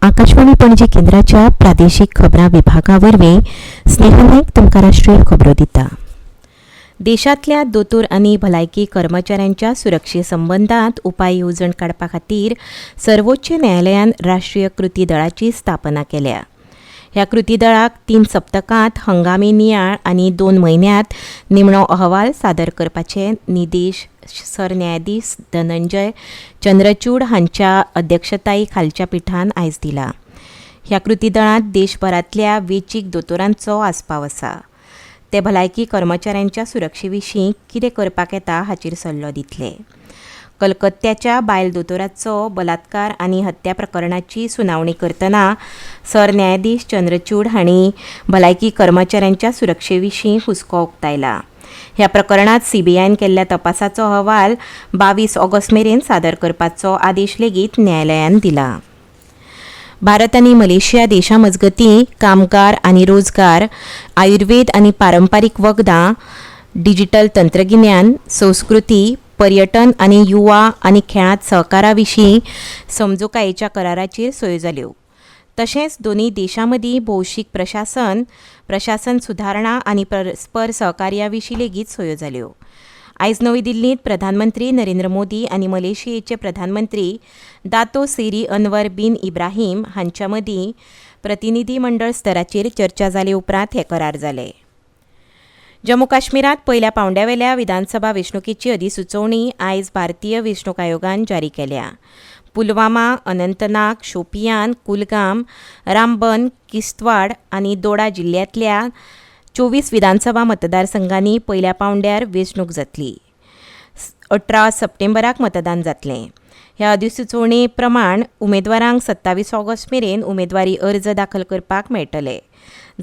आकाशवाणी पणजी केंद्राच्या प्रादेशीक खबरां विभागा वरवीं स्नेहा नायक तुमकां राष्ट्रीय खबरो दिता। देशांतल्या दोतोर आनी भलायकी कर्मचाऱ्यांच्या सुरक्षे संबंदात उपाय येवजण काडपा खातीर सर्वोच्च न्यायालयान राष्ट्रीय कृती दळाची स्थापना केल्या। ह्या कृती दळाक 3 सप्तकांत हंगामी नियाळ आनी 2 म्हयन्यांत निमणो अहवाल सादर करपाचे निर्देश सरन्यायाधीश धनंजय चंद्रचूड हांच्या अध्यक्षताये खालच्या पिठान आयज दिला। ह्या कृती दळांत देशभरांतल्या वेंचीक दोतोरांचो आस्पाव आसा। ते भलायकी कर्मचाऱ्यांच्या सुरक्षे विशीं कितें करपाक येता हाचेर सल्लो दितले। कलकत्त्याच्या बायल दोतोराचो बलात्कार आनी हत्या प्रकरणाची सुनावणी करतना सरन्यायाधीश चंद्रचूड हांणी भलायकी कर्मचाऱ्यांच्या सुरक्षे विशीं हुस्को उक्तायला। ह्या प्रकरणात सीबीआयन केल्ल्या तपासाचो अहवाल 22 ऑगस्ट मेरेन सादर करपाचो आदेश लेगीत न्यायालयान दिला। भारत आनी मलेशिया देशांमजगती कामगार आनी रोजगार, आयुर्वेद आनी पारंपारीक वखदां, डिजिटल तंत्रगिन्यान, संस्कृती, पर्यटन आनी युवा आनी खेळांत सहकारा विशीं समजुकायेच्या कराराचेर सयो जाल्यो। तशेंच दोनी देशांमदीं भौशीक प्रशासन सुदारणा आनी परस्पर सहकार्या विशीं लेगीत सयो जाल्यो। आयज नवी दिल्लींत प्रधानमंत्री नरेंद्र मोदी आनी मलेशियाचे प्रधानमंत्री दातो सेरी अनवर बिन इब्राहीम हांच्या मदीं प्रतिनिधी मंडळ स्तराचेर चर्चा जाले उपरांत हे करार जाले। जम्मू काश्मीरांत पयल्या पांवड्यावेल्या विधानसभा वेंचणुकेची अधिसुचोवणी आयज भारतीय वेंचणूक आयोगान जारी केल्या। पुलवामा, अनंतनाग, शोपियान, कुलगाम, रामबन, किश्तवाड आनी दोडा जिल्ल्यांतल्या 24 विधानसभा मतदारसंघांनी पयल्या पांवड्यार वेंचणूक जातली। 18 सप्टेंबराक मतदान जातलें। ह्या अधिसुचोवणे प्रमाण उमेदवारांक 27 ऑगस्ट मेरेन उमेदवारी अर्ज दाखल करपाक मेळटले,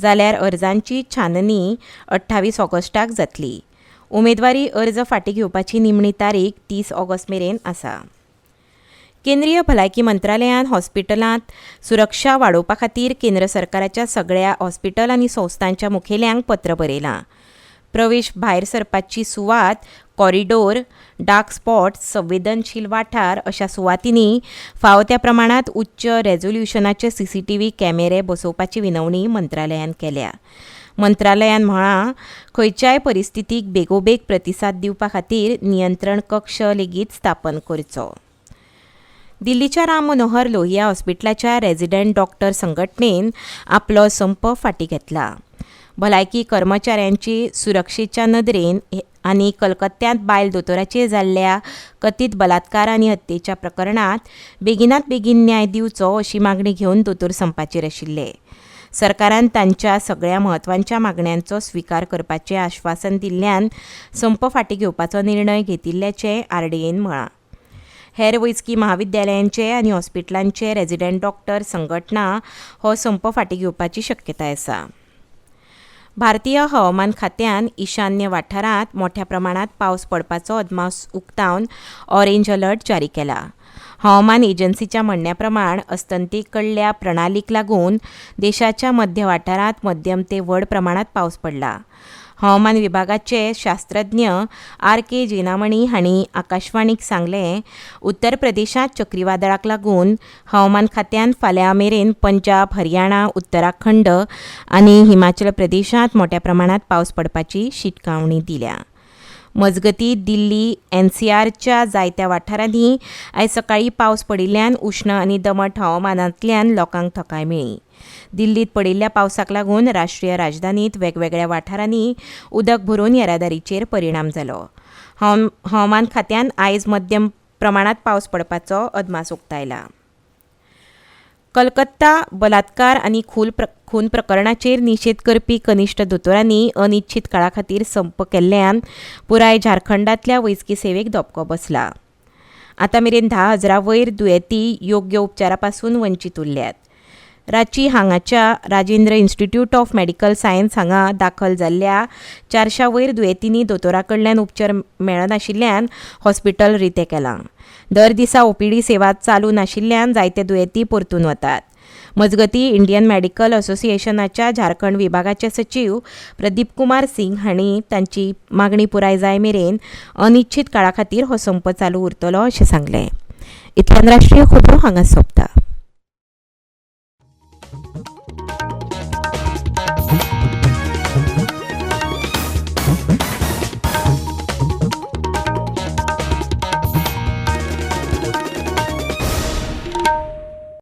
जाल्यार अर्जांची छाननी 28 ऑगस्टाक जातली। उमेदवारी अर्ज फाटीं घेवपाची निमणी तारीख 30 ऑगस्ट मेरेन आसा। केंद्रीय भलायकी मंत्रालयान हॉस्पिटलांत सुरक्षा वाडोवपा खातीर केंद्र सरकाराच्या सगळ्या हॉस्पिटल आनी संस्थांच्या मुखेल्यांक पत्र बरयलां। प्रवेश भायर सरपाची सुवात, कॉरिडोर, डार्क स्पॉट, संवेदनशील वाठार अशा सुवातींनी फावो त्या प्रमाणांत उच्च रेझोल्युशनाचे CCTV कॅमेरे बसोवपाची विनवणी मंत्रालयान केल्या। मंत्रालयान म्हळां, खंयच्याय परिस्थितीक बेगोबेग प्रतिसाद दिवपा खातीर नियंत्रण कक्ष लेगीत स्थापन करचो। दिल्लीच्या राम मनोहर लोहिया हॉस्पिटलाच्या रेझिडेंट डॉक्टर संघटनेन आपलो संप फाटीं घेतला। भलायकी कर्मचाऱ्यांची सुरक्षेच्या नदरेन आनी कलकत्त्यांत बायल दोतोराचेर जाल्ल्या कथीत बलात्कार आनी हत्येच्या प्रकरणात बेगिनात बेगीन न्याय दिवचो अशी मागणी घेवन दोतोर संपाचेर आशिल्ले। सरकारान तांच्या सगळ्या म्हत्वाच्या मागण्यांचो स्विकार करपाचें आश्वासन दिल्ल्यान संप फाटीं घेवपाचो निर्णय घेतिल्ल्याचें RDAन म्हळां। हेर वैजकी महाविद्यालयांचे आनी हॉस्पिटलांचे रेझिडेंट डॉक्टर संघटना हो संप फाटीं घेवपाची शक्यताय आसा। भारतीय हवामान खात्यान ईशान्य वाठारांत मोठ्या प्रमाणात पावस पडपाचो अदमास उक्तावन ऑरेंज अलर्ट जारी केला। हवामान एजन्सीच्या म्हणण्या प्रमाण अस्तंतीक कडल्या प्रणालीक लागून देशाच्या मध्य वाठारांत मध्यम ते व्हड प्रमाणात पावस पडला। हवामान विभागाचे शास्त्रज्ञ RK जेनामणी हांणी आकाशवाणीक सांगलें, उत्तर प्रदेशांत चक्रीवादळाक लागून हवामान खात्यान फाल्यां मेरेन पंजाब, हरियाणा, उत्तराखंड आनी हिमाचल प्रदेशांत मोठ्या प्रमाणात पावस पडपाची शिटकावणी दिल्या। मजगतीं दिल्ली NCRच्या जायत्या वाठारांनी आयज सकाळीं पावस पडिल्ल्यान उश्ण आनी दमट हवामानांतल्यान लोकांक थाकाय मेळ्ळी। दिल्लीत पडिल्ल्या पावसाक लागून राष्ट्रीय राजधानीत वेगवेगळ्या वाठारांनी उदक भरून येरादारीचेर परिणाम जालो। हवामान खात्यान आयज मध्यम प्रमाणात पावस पडपाचो अदमास उक्तायला। कलकत्ता बलात्कार आनी खून प्रकरणाचेर निशेध करपी कनिश्ठ दोतोरांनी अनिश्चित काळा खातीर संप केल्ल्यान पुराय झारखंडांतल्या वैजकी सेवेक धपको बसला। आतां मेरेन 10,000 वयर दुयेंती योग्य उपचारा पासून वंचीत उरल्यात। रांची हांगाच्या Rajendra institute of medical science हांगा दाखल जाल्ल्या 400 वयर दुयेंतींनी दोतोरा कडल्यान उपचार मेळनाशिल्ल्यान हॉस्पिटल रितें केलां। दर दिसा OPD सेवा चालू नाशिल्ल्यान जायते दुयेंती परतून वतात। मजगतीं इंडियन मेडिकल असोसिएशनाच्या झारखंड विभागाचे सचिव प्रदीप कुमार सिंग हांणी तांची मागणी पुराय जाय मेरेन अनिश्चित काळा खातीर हो संप चालू उरतलो अशें सांगलें। इतल्यान राष्ट्रीय खबरो हांगा सोंपता।